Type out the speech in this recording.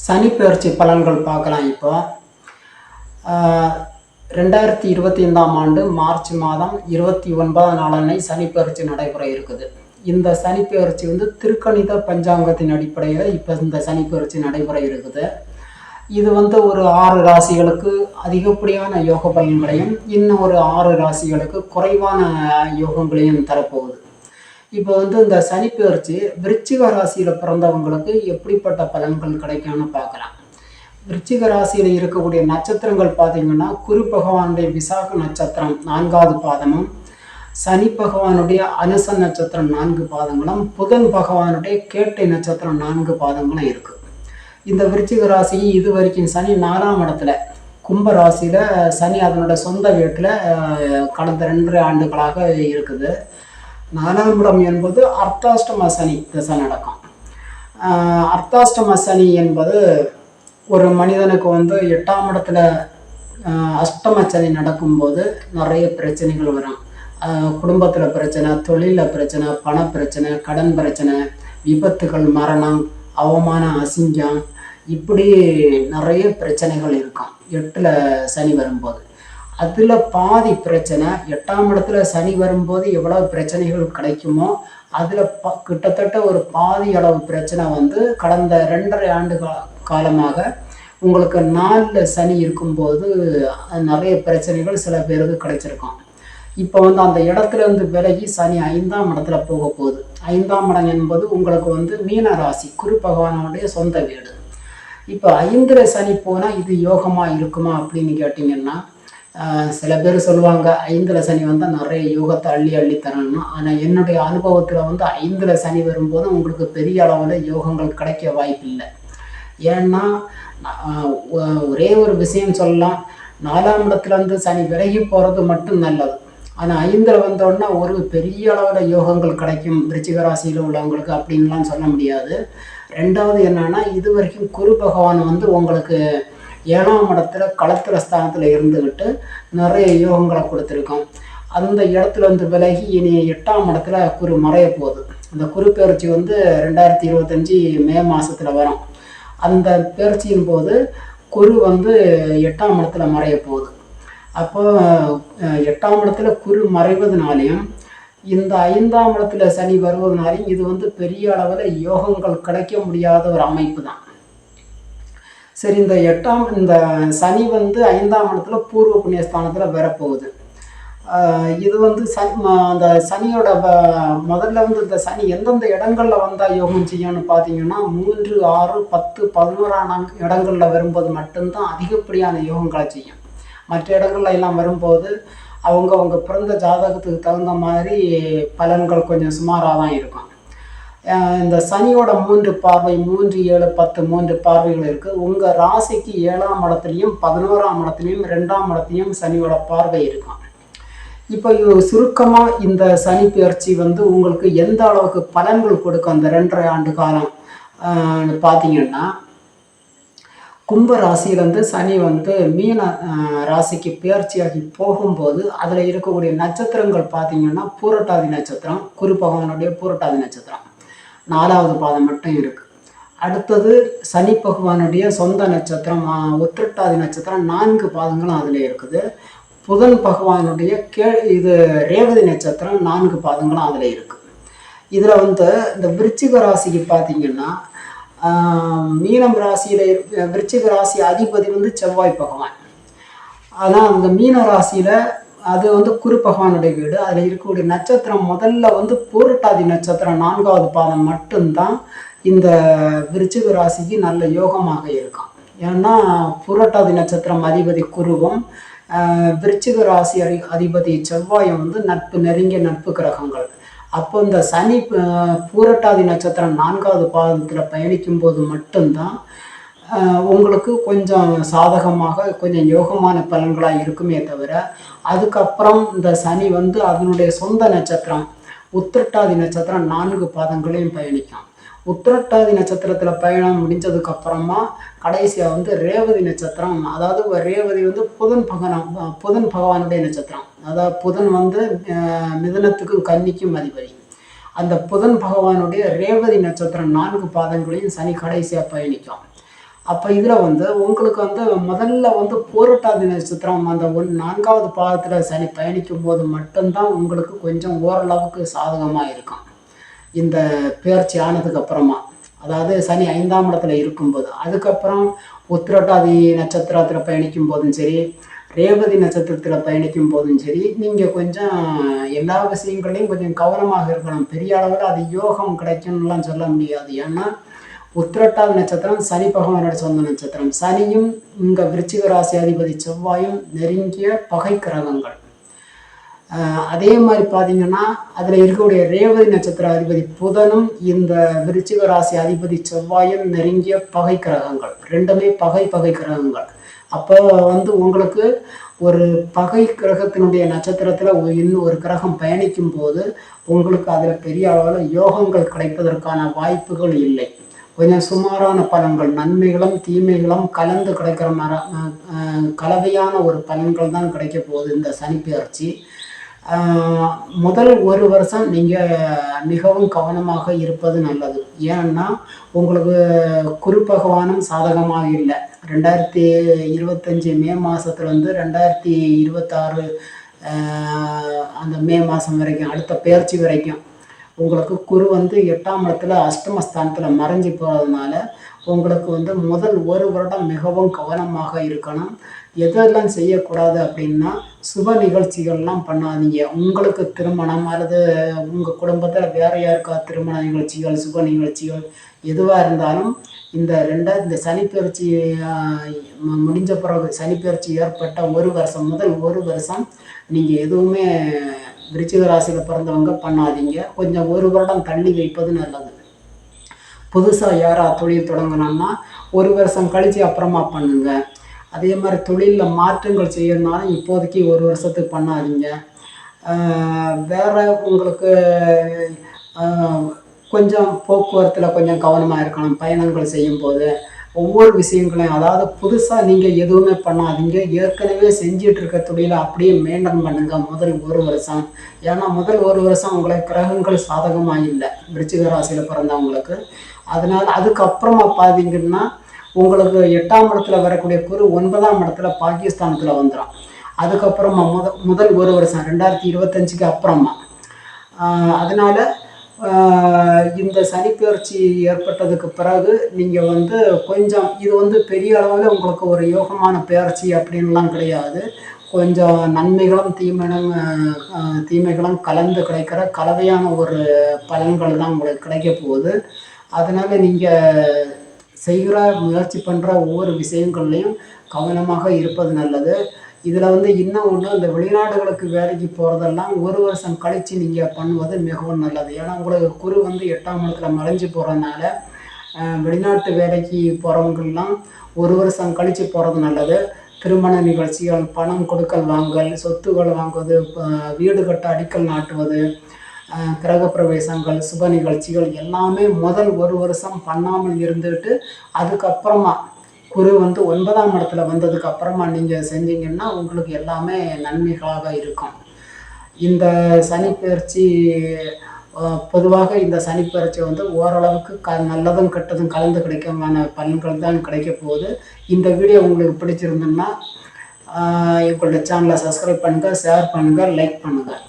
சனி பெயர்ச்சி பலன்கள் பார்க்கலாம். இப்போ 2025ஆம் ஆண்டு மார்ச் மாதம் 29ஆம் நாளன்னை சனி பெயர்ச்சி நடைபெற இருக்குது. இந்த சனி பெயர்ச்சி திருக்கணித பஞ்சாங்கத்தின் அடிப்படையில் இப்போ இந்த சனி பெயர்ச்சி நடைபெற இருக்குது. இது ஒரு 6 ராசிகளுக்கு அதிகப்படியான யோக பலன்களையும் இன்னும் ஒரு 6 ராசிகளுக்கு குறைவான யோகங்களையும் தரப்போகுது. இப்போ இந்த சனி பெயர்ச்சி விருச்சிக ராசியில் பிறந்தவங்களுக்கு எப்படிப்பட்ட பலன்கள் கிடைக்கும்னு பார்க்கலாம். விருச்சிக ராசியில் இருக்கக்கூடிய நட்சத்திரங்கள் பார்த்தீங்கன்னா, குரு பகவானுடைய விசாக நட்சத்திரம் 4வது பாதமும், சனி பகவானுடைய அனுச நட்சத்திரம் 4 பாதங்களும், புதன் பகவானுடைய கேட்டை நட்சத்திரம் 4 பாதங்களும் இருக்கு. இந்த விருச்சிக ராசி இது வரைக்கும் சனி 4ஆம் இடத்துல கும்ப ராசியில சனி அதனோட சொந்த வீட்டில் கடந்த 2 ஆண்டுகளாக இருக்குது. 4ஆம் இடம் என்பது அர்த்தாஷ்டம சனி திசை நடக்கும். அர்த்தாஷ்டம சனி என்பது ஒரு மனிதனுக்கு 8ஆம் இடத்துல அஷ்டம சனி நடக்கும்போது நிறைய பிரச்சனைகள் வரும். குடும்பத்தில் பிரச்சனை, தொழிலில் பிரச்சனை, பண பிரச்சனை, கடன் பிரச்சனை, விபத்துகள், மரணம், அவமானம், அசிங்கம், இப்படி நிறைய பிரச்சனைகள் இருக்கும் 8ல் சனி வரும்போது. அதில் பாதி பிரச்சனை 8ஆம் இடத்துல சனி வரும்போது எவ்வளவு பிரச்சனைகள் கிடைக்குமோ அதில் கிட்டத்தட்ட ஒரு பாதி அளவு பிரச்சனை கடந்த 2.5 ஆண்டு காலமாக உங்களுக்கு 4ல் சனி இருக்கும்போது நிறைய பிரச்சனைகள் சில பேருக்கு கிடைச்சிருக்கும். இப்போ அந்த இடத்துல விலகி சனி 5ஆம் இடத்துல போக போகுது. 5ஆம் இடம் என்பது உங்களுக்கு மீன ராசி, குரு பகவானுடைய சொந்த வீடு. இப்போ 5ல் சனி போனால் இது யோகமாக இருக்குமா அப்படின்னு கேட்டிங்கன்னா, சில பேர் சொல்லுவாங்க 5ல் சனி நிறைய யோகத்தை அள்ளி அள்ளி தரணும். ஆனால் என்னுடைய அனுபவத்தில் 5ல் சனி வரும்போது உங்களுக்கு பெரிய அளவில் யோகங்கள் கிடைக்க வாய்ப்பு இல்லை. ஏன்னா ஒரே ஒரு விஷயம் சொல்லலாம், 4ஆம் இடத்துலேருந்து சனி விலகி போகிறது மட்டும் நல்லது. ஆனால் 5ல் வந்தோடனே ஒரு பெரிய அளவில் யோகங்கள் கிடைக்கும் விருச்சிக ராசியில் உள்ளவங்களுக்கு அப்படின்லாம் சொல்ல முடியாது. 2வது என்னன்னா, இது வரைக்கும் குரு பகவான் உங்களுக்கு 7ஆம் இடத்துல களத்திர ஸ்தானத்தில் இருந்துக்கிட்டு நிறைய யோகங்களை கொடுத்துருக்கோம். அந்த இடத்துல விலகி இனி 8ஆம் இடத்துல குரு மறைய போகுது. அந்த குரு பெயர்ச்சி 2025 மே மாதத்தில் வரும். அந்த பெயர்ச்சியின் போது குரு 8ஆம் இடத்துல மறைய போகுது. அப்போ 8ஆம் இடத்துல குரு மறைவதனாலையும் இந்த 5ஆம் இடத்துல சனி வருவதனாலையும் இது பெரிய அளவில் யோகங்கள் கிடைக்க முடியாத ஒரு அமைப்பு தான். சரி, இந்த சனி 5ஆம் இடத்துல பூர்வ புண்ணியஸ்தானத்தில் வரப்போகுது. இது அந்த சனியோட முதல்ல இந்த சனி எந்தெந்த இடங்களில் வந்தால் யோகம் செய்யணும்னு பார்த்தீங்கன்னா, 3, 6, 10, 11ஆம் இடங்களில் வரும்போது மட்டும்தான் அதிகப்படியான யோகங்களை செய்யும். மற்ற இடங்கள்ல எல்லாம் வரும்போது அவங்க பிறந்த ஜாதகத்துக்கு தகுந்த மாதிரி பலன்கள் கொஞ்சம் சுமாராக தான் இருக்கும். இந்த சனியோட 3 பார்வை, 3, 7, 10 3 பார்வைகள் இருக்குது. உங்கள் ராசிக்கு 7ஆம் இடத்துலையும் 11ஆம் இடத்துலையும் 2ஆம் இடத்துலையும் சனியோட பார்வை இருக்கும். இப்போ சுருக்கமாக இந்த சனி பெயர்ச்சி உங்களுக்கு எந்த அளவுக்கு பலன்கள் கொடுக்கும் அந்த 2.5 ஆண்டு காலம் பார்த்தீங்கன்னா, கும்ப ராசியிலேருந்து சனி மீன ராசிக்கு பெயர்ச்சியாகி போகும்போது அதில் இருக்கக்கூடிய நட்சத்திரங்கள் பார்த்தீங்கன்னா, பூரட்டாதி நட்சத்திரம், குரு பகவானுடைய பூரட்டாதி நட்சத்திரம் 4வது பாதம் மட்டும் இருக்குது. அடுத்தது சனி பகவானுடைய சொந்த நட்சத்திரம் உத்திரட்டாதி நட்சத்திரம் 4 பாதங்களும் அதில் இருக்குது. புதன் பகவானுடைய இது ரேவதி நட்சத்திரம் 4 பாதங்களும் அதில் இருக்குது. இதில் இந்த விருச்சிக ராசிக்கு பார்த்தீங்கன்னா, மீனம் ராசியில் விருச்சிக ராசி அதிபதி செவ்வாய் பகவான். ஆனால் அந்த மீன ராசியில் அது குரு பகவானுடைய வீடு. அதில் இருக்கக்கூடிய நட்சத்திரம் முதல்ல பூரட்டாதி நட்சத்திரம் 4வது பாதம் மட்டும்தான் இந்த விருச்சிக ராசிக்கு நல்ல யோகமாக இருக்கும். ஏன்னா பூரட்டாதி நட்சத்திரம் அதிபதி குருவும் விருச்சிக ராசி அதிபதி செவ்வாயும் நட்பு, நெருங்கிய நட்பு கிரகங்கள். அப்போ இந்த சனி பூரட்டாதி நட்சத்திரம் 4வது பாதத்தில் பயணிக்கும் போது மட்டும்தான் உங்களுக்கு கொஞ்சம் சாதகமாக கொஞ்சம் யோகமான பலன்களாக இருக்குமே தவிர, அதுக்கப்புறம் இந்த சனி அதனுடைய சொந்த நட்சத்திரம் உத்திரட்டாதி நட்சத்திரம் 4 பாதங்களையும் பயணிக்கும். உத்திரட்டாதி நட்சத்திரத்தில் பயணம் முடிஞ்சதுக்கப்புறமா கடைசியாக ரேவதி நட்சத்திரம், அதாவது ரேவதி புதன் பகவானுடைய நட்சத்திரம். அதாவது புதன் மிதுனத்துக்கும் கன்னிக்கும் அதிபதி. அந்த புதன் பகவானுடைய ரேவதி நட்சத்திரம் 4 பாதங்களையும் சனி கடைசியாக பயணிக்கும். அப்போ இதில் வந்து உங்களுக்கு வந்து முதல்ல வந்து பூரட்டாதி நட்சத்திரம் அந்த 4வது பாதத்தில் சனி பயணிக்கும் போது மட்டும்தான் உங்களுக்கு கொஞ்சம் ஓரளவுக்கு சாதகமாக இருக்கும். இந்த பெயர்ச்சி ஆனதுக்கு அப்புறமா, அதாவது சனி 5ஆம் இடத்துல இருக்கும்போது, அதுக்கப்புறம் உத்திரட்டாதி நட்சத்திரத்தில் பயணிக்கும் போதும் சரி, ரேவதி நட்சத்திரத்தில் பயணிக்கும் போதும் சரி, நீங்கள் கொஞ்சம் எல்லா விஷயங்களையும் கொஞ்சம் கவனமாக இருக்கணும். பெரிய அளவில் அது யோகம் கிடைக்கும்லாம் சொல்ல முடியாது. ஏன்னா உத்திரட்டாதி நட்சத்திரம் சனி பகவானோட சொந்த நட்சத்திரம். சனியும் இங்கே விருச்சிக ராசி அதிபதி செவ்வாயும் நெருங்கிய பகை கிரகங்கள். அதே மாதிரி பார்த்தீங்கன்னா அதில் இருக்கக்கூடிய ரேவதி நட்சத்திர அதிபதி புதனும் இந்த விருச்சிக ராசி அதிபதி செவ்வாயும் நெருங்கிய பகை கிரகங்கள். ரெண்டுமே பகை கிரகங்கள். அப்போ வந்து உங்களுக்கு ஒரு பகை கிரகத்தினுடைய நட்சத்திரத்தில் இன்னும் ஒரு கிரகம் பயணிக்கும் போது உங்களுக்கு அதில் பெரிய அளவில் யோகங்கள் கிடைப்பதற்கான வாய்ப்புகள் இல்லை. கொஞ்சம் சுமாரான பலன்கள், நன்மைகளும் தீமைகளும் கலந்து கிடைக்கிற கலவையான ஒரு பலன்கள் தான் கிடைக்க போகுது இந்த சனி பெயர்ச்சி. முதல் ஒரு வருஷம் நீங்கள் மிகவும் கவனமாக இருப்பது நல்லது. ஏன்னா உங்களுக்கு குரு பகவானும் சாதகமாக இல்லை. 2025 மே மாதத்துலேருந்து 2026 அந்த மே மாதம் வரைக்கும், அடுத்த பெயர்ச்சி வரைக்கும் உங்களுக்கு குரு வந்து 8ஆம் இடத்துல அஷ்டமஸ்தானத்தில் மறைஞ்சி போகிறதுனால உங்களுக்கு வந்து முதல் ஒரு வருடம் மிகவும் கவனமாக இருக்கணும். எதெல்லாம் செய்யக்கூடாது அப்படின்னா, சுப நிகழ்ச்சிகள்லாம் பண்ணாதீங்க. உங்களுக்கு திருமணம் அல்லது உங்கள் குடும்பத்தில் வேறு யாருக்கா திருமண நிகழ்ச்சிகள், சுப நிகழ்ச்சிகள் எதுவாக இருந்தாலும் இந்த சனிப்பெயர்ச்சி முடிஞ்ச பிறகு, சனிப்பெயர்ச்சி ஏற்பட்ட ஒரு வருஷம், முதல் ஒரு வருஷம் நீங்கள் எதுவுமே விருச்சிக ராசியில் பிறந்தவங்க பண்ணாதீங்க. கொஞ்சம் ஒரு வருடம் தள்ளி வைப்பது நல்லது. புதுசாக யாராக தொழில் தொடங்கணும்னா ஒரு வருஷம் கழித்து அப்புறமா பண்ணுங்க. அதே மாதிரி தொழிலில் மாற்றங்கள் செய்யணுனாலும் இப்போதைக்கு ஒரு வருஷத்துக்கு பண்ணாதீங்க. வேறு உங்களுக்கு கொஞ்சம் போக்குவரத்தில் கொஞ்சம் கவனமாக இருக்கணும். பயணங்கள் செய்யும்போது ஒவ்வொரு விஷயங்களையும், அதாவது புதுசாக நீங்கள் எதுவுமே பண்ணாதீங்க. ஏற்கனவே செஞ்சிட்டு இருக்க தொழிலை அப்படியே மெயின்டைன் பண்ணுங்கள் முதல் ஒரு வருஷம். ஏன்னா முதல் ஒரு வருஷம் உங்களுக்கு கிரகங்கள் சாதகமாக இல்லை விருச்சிக ராசியில் பிறந்தவங்களுக்கு. அதனால் அதுக்கப்புறமா பார்த்தீங்கன்னா உங்களுக்கு 8ஆம் இடத்துல வரக்கூடிய குரு 9ஆம் இடத்துல பாகிஸ்தானத்தில் வந்துடும். அதுக்கப்புறமா முதல் ஒரு வருஷம் 2025க்கு அப்புறமா. அதனால் இந்த சனிப்பெயர்ச்சி ஏற்பட்டதுக்கு பிறகு நீங்கள் வந்து கொஞ்சம் இது வந்து பெரிய அளவில் உங்களுக்கு ஒரு யோகமான பெயர்ச்சி அப்படின்லாம் கிடையாது. கொஞ்சம் நன்மைகளும் தீமைகளும் கலந்து கிடைக்கிற கலவையான ஒரு பலன்கள் தான் உங்களுக்கு கிடைக்க போகுது. அதனால் நீங்கள் செய்கிற முயற்சி பண்ணுற ஒவ்வொரு விஷயங்கள்லையும் கவனமாக இருப்பது நல்லது. இதில் வந்து இன்னும் ஒன்று, இந்த வெளிநாடுகளுக்கு வேலைக்கு போகிறதெல்லாம் ஒரு வருஷம் கழித்து நீங்கள் பண்ணுவது மிகவும் நல்லது. ஏன்னா உங்களுக்கு குரு வந்து 8ஆம் இடத்துல மறைஞ்சு போகிறதுனால வெளிநாட்டு வேலைக்கு போகிறவங்கெல்லாம் ஒரு வருஷம் கழித்து போகிறது நல்லது. திருமண நிகழ்ச்சிகள், பணம் கொடுக்கல் வாங்கல், சொத்துக்கள் வாங்குவது, வீடு கட்ட அடிக்கல் நாட்டுவது, கிரகப்பிரவேசங்கள், சுப நிகழ்ச்சிகள் எல்லாமே முதல் ஒரு வருஷம் பண்ணாமல் இருந்துட்டு அதுக்கப்புறமா குரு வந்து 9ஆம் இடத்துல வந்ததுக்கு அப்புறமா நீங்கள் செஞ்சீங்கன்னா உங்களுக்கு எல்லாமே நன்மைகளாக இருக்கும். இந்த சனிப்பெயர்ச்சி பொதுவாக இந்த சனிப்பெயர்ச்சி வந்து ஓரளவுக்கு நல்லதும் கெட்டதும் கலந்து கிடைக்குமான பலன்கள் தான் கிடைக்க போகுது. இந்த வீடியோ உங்களுக்கு பிடிச்சிருந்ததுன்னா எங்களோட சேனலை சப்ஸ்கிரைப் பண்ணுங்கள், ஷேர் பண்ணுங்கள், லைக் பண்ணுங்கள்.